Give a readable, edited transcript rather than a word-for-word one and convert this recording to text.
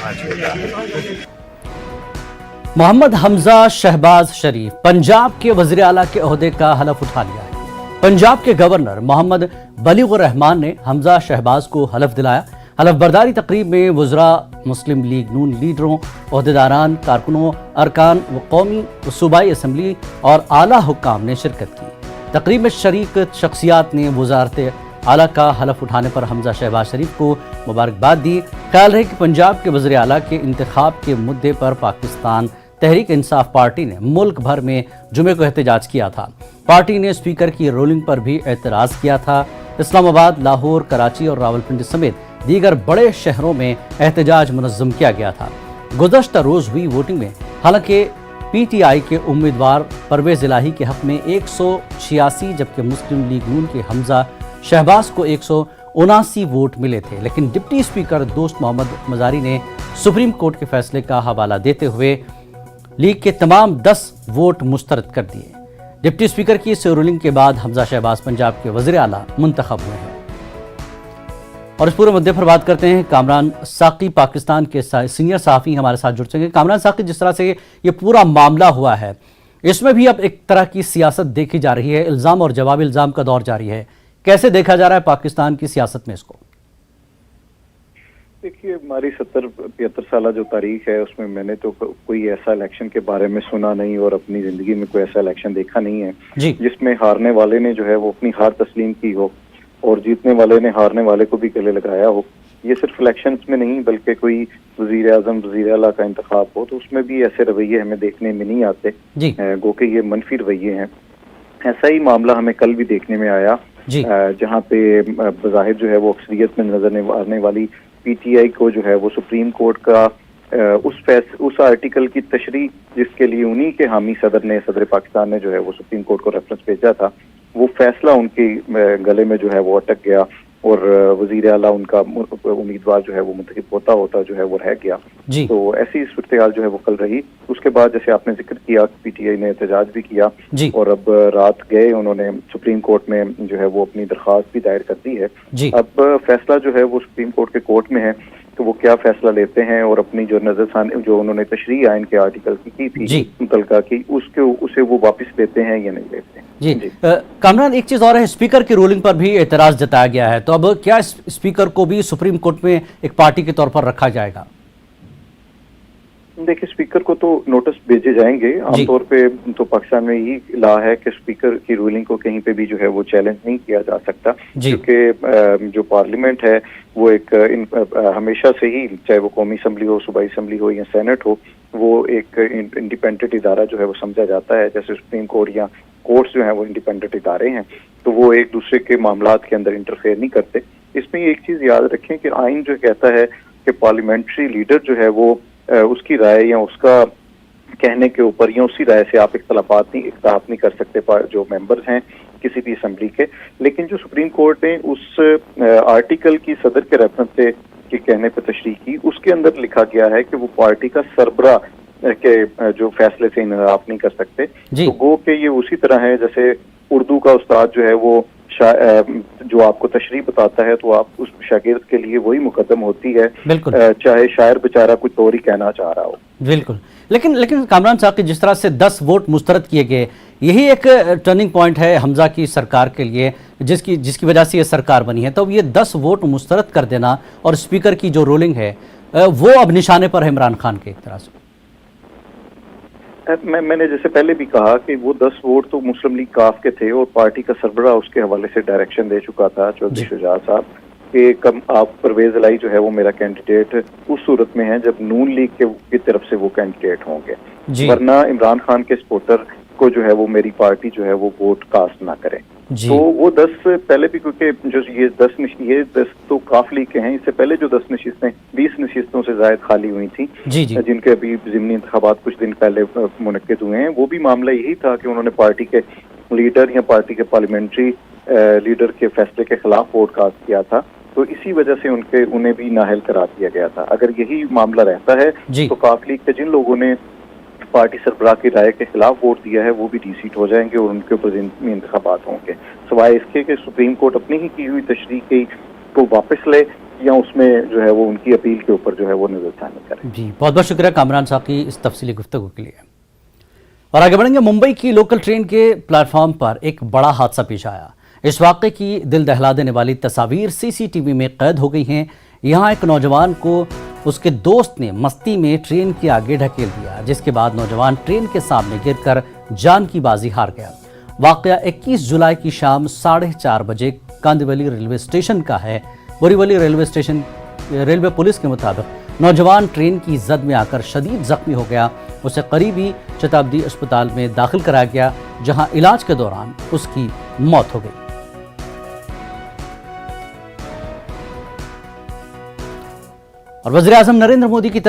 आज होता है। मोहम्मद हमजा शहबाज शरीफ पंजाब के वज़ीर आला के ओहदे का हलफ उठा लिया है। पंजाब के गवर्नर मोहम्मद बलीगुर रहमान ने हमजा शहबाज को हलफ दिलाया। हलफ बर्दारी तकरीब में वज़रा, मुस्लिम लीग नून लीडरों, ओहदेदारान, कारकुनों, अरकान व कौमी व सूबाई असम्बली और आला हुक्काम ने शिरकत की। तकरीब में शरीक शख्सियात ने वज़ारत आला का हलफ उठाने पर हमजा शहबाज शरीफ को मुबारकबाद दी। ख्याल रहे कि पंजाब के वज़ीर आला के इंतखाब के मुद्दे पर पाकिस्तान तहरीक इंसाफ पार्टी ने मुल्क भर में जुमे को एहतजाज किया था। पार्टी ने स्पीकर की रूलिंग पर भी एतराज़ किया था। इस्लामाबाद, लाहौर, कराची और रावलपिंडी समेत दीगर बड़े शहरों में एहतजाज मुनज़्ज़म किया गया था। गुज़श्ता रोज़ हुई वोटिंग में हालांकि PTI के उम्मीदवार परवेज़ इलाही के हक़ में 186 जबकि मुस्लिम लीग नून के हमजा शहबाज को 179 वोट मिले थे, लेकिन डिप्टी स्पीकर दोस्त मोहम्मद मज़ारी ने सुप्रीम कोर्ट के फैसले का हवाला देते हुए लीग के तमाम 10 वोट मुस्तरद कर दिए। डिप्टी स्पीकर की इस रूलिंग के बाद हमजा शहबाज पंजाब के वज़ीर आला मुंतखब हुए हैं। और इस पूरे मुद्दे पर बात करते हैं। कामरान साकी पाकिस्तान के सीनियर सहाफ़ी हमारे साथ जुड़ सकेंगे। कामरान साकी, जिस तरह से ये पूरा मामला हुआ है, इसमें भी अब एक तरह की सियासत देखी जा रही है, इल्ज़ाम और जवाब इल्ज़ाम का दौर जारी है। कैसे देखा जा रहा है पाकिस्तान की सियासत में इसको? देखिए, हमारी 70-75 साल जो तारीख है उसमें मैंने तो कोई ऐसा इलेक्शन के बारे में सुना नहीं और अपनी जिंदगी में कोई ऐसा इलेक्शन देखा नहीं है जिसमें हारने वाले ने जो है वो अपनी हार तस्लीम की हो और जीतने वाले ने हारने वाले को भी गले लगाया हो। ये सिर्फ इलेक्शंस में नहीं बल्कि कोई वज़ीर आज़म, वज़ीर आला का इंतखाब हो तो उसमें भी ऐसे रवैये हमें देखने में नहीं आते, गो कि ये मनफी रवैये हैं। ऐसा ही मामला हमें कल भी देखने में आया जहाँ पे बज़ाहिर जो है वो अक्सरियत में नजर आने वाली PTI को जो है वो सुप्रीम कोर्ट का उस आर्टिकल की तशरीह जिसके लिए उन्हीं के हामी सदर पाकिस्तान ने जो है वो सुप्रीम कोर्ट को रेफरेंस भेजा था, वो फैसला उनके गले में जो है वो अटक गया और वज़ीर आला उनका उम्मीदवार जो है वो मुंतखब होता जो है वो रह गया। तो ऐसी सूरत जो है वो कल रही। उसके बाद जैसे आपने जिक्र किया PTI ने एहतजाज भी किया और अब रात गए उन्होंने सुप्रीम कोर्ट में जो है वो अपनी दरख्वास्त भी दायर कर दी है। अब फैसला जो है वो सुप्रीम कोर्ट के कोर्ट में है तो वो क्या फैसला लेते हैं और अपनी जो नजरसानी जो उन्होंने तशरीह आइन के आर्टिकल की थी मुतलका की उसे वो वापस लेते हैं या नहीं लेते हैं। कामरान, एक चीज़ और है, स्पीकर की रूलिंग पर भी एतराज़ जताया गया है, तो अब क्या स्पीकर को भी सुप्रीम कोर्ट में एक पार्टी के तौर पर रखा जाएगा? देखिए, स्पीकर को तो नोटिस भेजे जाएंगे। आमतौर पे तो पाकिस्तान में यही लॉ है कि स्पीकर की रूलिंग को कहीं पे भी जो है वो चैलेंज नहीं किया जा सकता, क्योंकि जो पार्लियामेंट है वो एक हमेशा से ही, चाहे वो कौमी असम्बली हो, सूबाई असम्बली हो या सेनेट हो, वो एक इंडिपेंडेंट इदारा जो है वो समझा जाता है। जैसे सुप्रीम कोर्ट या कोर्ट्स जो है वो इंडिपेंडेंट इदारे हैं तो वो एक दूसरे के मामलात के अंदर इंटरफेयर नहीं करते। इसमें एक चीज याद रखें कि आइन जो कहता है कि पार्लियामेंट्री लीडर जो है वो उसकी राय या उसका कहने के ऊपर या उसी राय से आप इख्तलाफ नहीं कर सकते जो मेंबर्स हैं किसी भी असम्बली के। लेकिन जो सुप्रीम कोर्ट ने उस आर्टिकल की सदर के रेफरेंस से के कहने पर तशरीह की, उसके अंदर लिखा गया है कि वो पार्टी का सरबरा के जो फैसले से इन्हराफ नहीं कर सकते। तो गो के ये उसी तरह है जैसे उर्दू का उस्ताद जो है वो जो आपको तशरीह बताता है तो आप उस शागिर्द के लिए वही मुकद्दम होती है, चाहे शायर बेचारा कुछ और ही कहना चाह रहा हो। बिल्कुल। लेकिन कामरान साहब, जिस तरह से 10 वोट मुस्तरद किए गए, यही एक टर्निंग पॉइंट है हमजा की सरकार के लिए, जिसकी वजह से ये सरकार बनी है। तो ये 10 वोट मुस्तरद कर देना और स्पीकर की जो रूलिंग है वो अब निशाने पर है इमरान खान के एक तरह से। मैंने जैसे पहले भी कहा कि वो 10 वोट तो मुस्लिम लीग काफ के थे और पार्टी का सरबराह उसके हवाले से डायरेक्शन दे चुका था चौधरी शुजात साहब कि कम आप परवेज इलाही जो है वो मेरा कैंडिडेट उस सूरत में है जब नून लीग की तरफ से वो कैंडिडेट होंगे, वरना इमरान खान के सपोर्टर को जो है वो मेरी पार्टी जो है वो वोट कास्ट ना करे। तो वो 10 पहले भी, क्योंकि जो ये 10 तो काफ लीग के हैं, इससे पहले जो 10 नशिस्तें 20 नशिस्तों से ज्यादा खाली हुई थी जिनके अभी ज़िमनी इंतखाबात कुछ दिन पहले मुनक्किद हुए हैं, वो भी मामला यही था कि उन्होंने पार्टी के लीडर या पार्टी के पार्लियामेंट्री लीडर के फैसले के खिलाफ वोट कास्ट किया था। तो इसी वजह से उन्हें भी नाअहल करार दिया गया था। अगर यही मामला रहता है तो काफ लीग के जिन लोगों ने पार्टी सरबराह की राय के खिलाफ वोट दिया है वो भी डीसीट हो जाएंगे और उनके ऊपर इंतखाबात होंगे। सवाए इसके कि सुप्रीम कोर्ट अपनी ही की हुई तशरीह को वापस ले या उसमें जो है वो उनकी अपील के ऊपर जो है वो नजरसानी करें। जी, बहुत बहुत शुक्रिया कामरान साहब की इस तफसीली गुफ्तगू के लिए। और आगे बढ़ेंगे, मुंबई की लोकल ट्रेन के प्लेटफॉर्म पर एक बड़ा हादसा पेश आया। इस वाक़े की दिल दहला देने वाली तस्वीर सीसीटीवी में कैद हो गई हैं। यहाँ एक नौजवान को उसके दोस्त ने मस्ती में ट्रेन के आगे ढकेल दिया, जिसके बाद नौजवान ट्रेन के सामने गिरकर जान की बाजी हार गया। वाक़या 21 जुलाई की शाम 4:30 बजे कांदिवली रेलवे स्टेशन का है। बोरीवली रेलवे पुलिस के मुताबिक नौजवान ट्रेन की जद में आकर शदीद जख्मी हो गया। उसे करीबी शताब्दी अस्पताल में दाखिल कराया गया, जहां इलाज के दौरान उसकी मौत हो गई। और वज़ीर-ए-आज़म नरेंद्र मोदी की